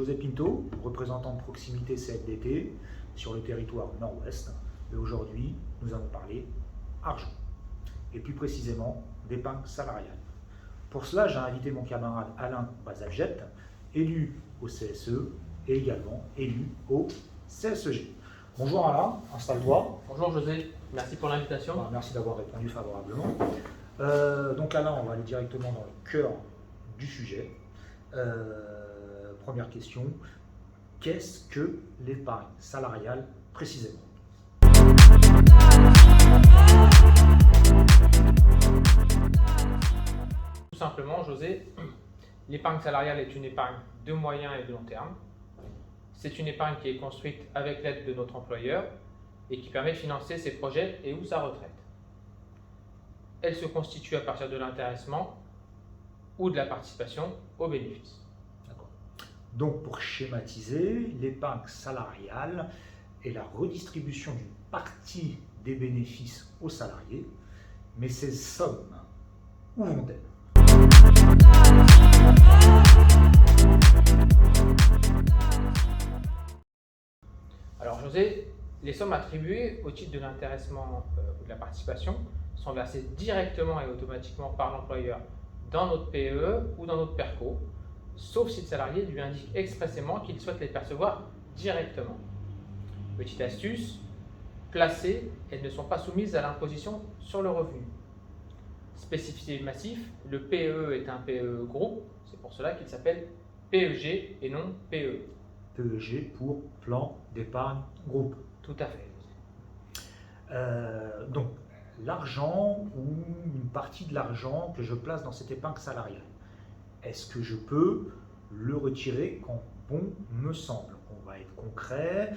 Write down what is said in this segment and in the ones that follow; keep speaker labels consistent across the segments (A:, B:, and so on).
A: José Pinto, représentant de proximité CFDT sur le territoire nord-ouest. Et aujourd'hui, nous allons parler argent, et plus précisément d'épargne salariale. Pour cela, j'ai invité mon camarade Alain Bazalgette, élu au CSE et également élu au CSEG. Bonjour Alain, installe-toi.
B: Bonjour José, merci pour l'invitation.
A: Merci d'avoir répondu favorablement. Donc Alain, on va aller directement dans le cœur du sujet. Première question, qu'est-ce que l'épargne salariale précisément?
B: Tout simplement, José, l'épargne salariale est une épargne de moyen et de long terme. C'est une épargne qui est construite avec l'aide de notre employeur et qui permet de financer ses projets et ou sa retraite. Elle se constitue à partir de l'intéressement ou de la participation aux bénéfices.
A: D'accord. Donc pour schématiser, l'épargne salariale est la redistribution d'une partie des bénéfices aux salariés, mais ces sommes, où vont-elles?
B: Alors José, les sommes attribuées au titre de l'intéressement ou de la participation sont versées directement et automatiquement par l'employeur dans notre PEE ou dans notre PERCO, sauf si le salarié lui indique expressément qu'il souhaite les percevoir directement. Petite astuce, placées, elles ne sont pas soumises à l'imposition sur le revenu. Spécificité massif, le PEE est un PEE groupe, c'est pour cela qu'il s'appelle PEG et non PEE.
A: PEG pour plan d'épargne groupe.
B: Tout à fait.
A: Donc l'argent ou une partie de l'argent que je place dans cette épargne salariale, est-ce que je peux le retirer quand bon me semble? On va être concret.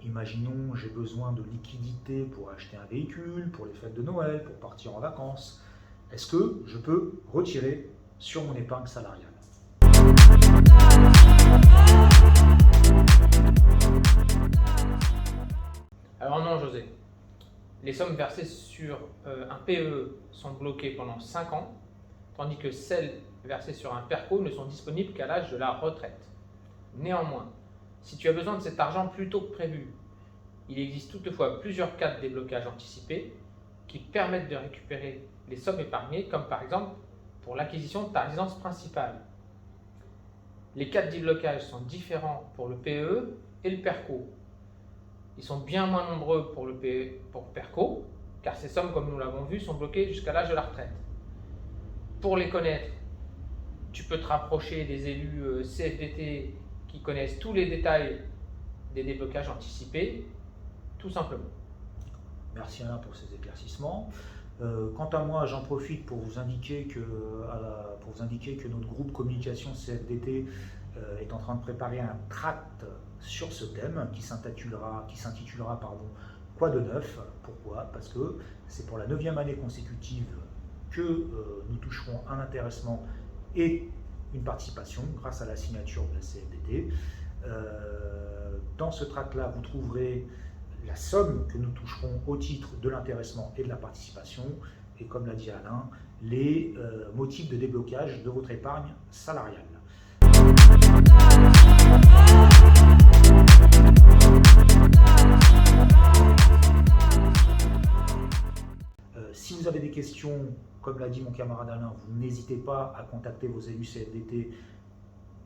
A: Imaginons j'ai besoin de liquidité pour acheter un véhicule, pour les fêtes de Noël, pour partir en vacances. Est-ce que je peux retirer sur mon épargne salariale?
B: Alors non José, les sommes versées sur un PEE sont bloquées pendant 5 ans, tandis que celles versées sur un PERCO ne sont disponibles qu'à l'âge de la retraite. Néanmoins, si tu as besoin de cet argent plus tôt que prévu, il existe toutefois plusieurs cas de déblocage anticipé qui permettent de récupérer les sommes épargnées, comme par exemple pour l'acquisition de ta résidence principale. Les cas de déblocage sont différents pour le PEE et le PERCO. Ils sont bien moins nombreux pour le PERCO, car ces sommes, comme nous l'avons vu, sont bloquées jusqu'à l'âge de la retraite. Pour les connaître, tu peux te rapprocher des élus CFDT qui connaissent tous les détails des déblocages anticipés, tout simplement.
A: Merci Alain pour ces éclaircissements. Quant à moi, j'en profite pour vous indiquer que notre groupe communication CFDT est en train de préparer un tract sur ce thème qui s'intitulera Quoi de neuf? Pourquoi? Parce que c'est pour la 9e année consécutive que nous toucherons un intéressement et une participation grâce à la signature de la CFDT. Dans ce tract-là, vous trouverez la somme que nous toucherons au titre de l'intéressement et de la participation, et comme l'a dit Alain, les motifs de déblocage de votre épargne salariale. Si vous avez des questions, comme l'a dit mon camarade Alain, vous n'hésitez pas à contacter vos élus CFDT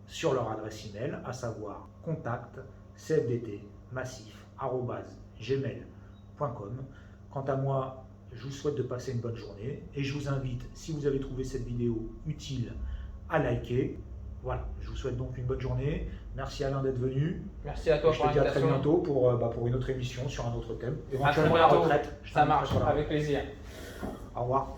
A: sur leur adresse email, à savoir contact@cfdtmassif@gmail.com. Quant à moi, je vous souhaite de passer une bonne journée et je vous invite, si vous avez trouvé cette vidéo utile, à liker. Voilà, je vous souhaite donc une bonne journée. Merci Alain d'être venu.
B: Merci à toi pour l'invitation.
A: Je te dis à très bientôt pour une autre émission sur un autre thème.
B: Éventuellement la retraite. Ça marche, avec plaisir.
A: Au revoir.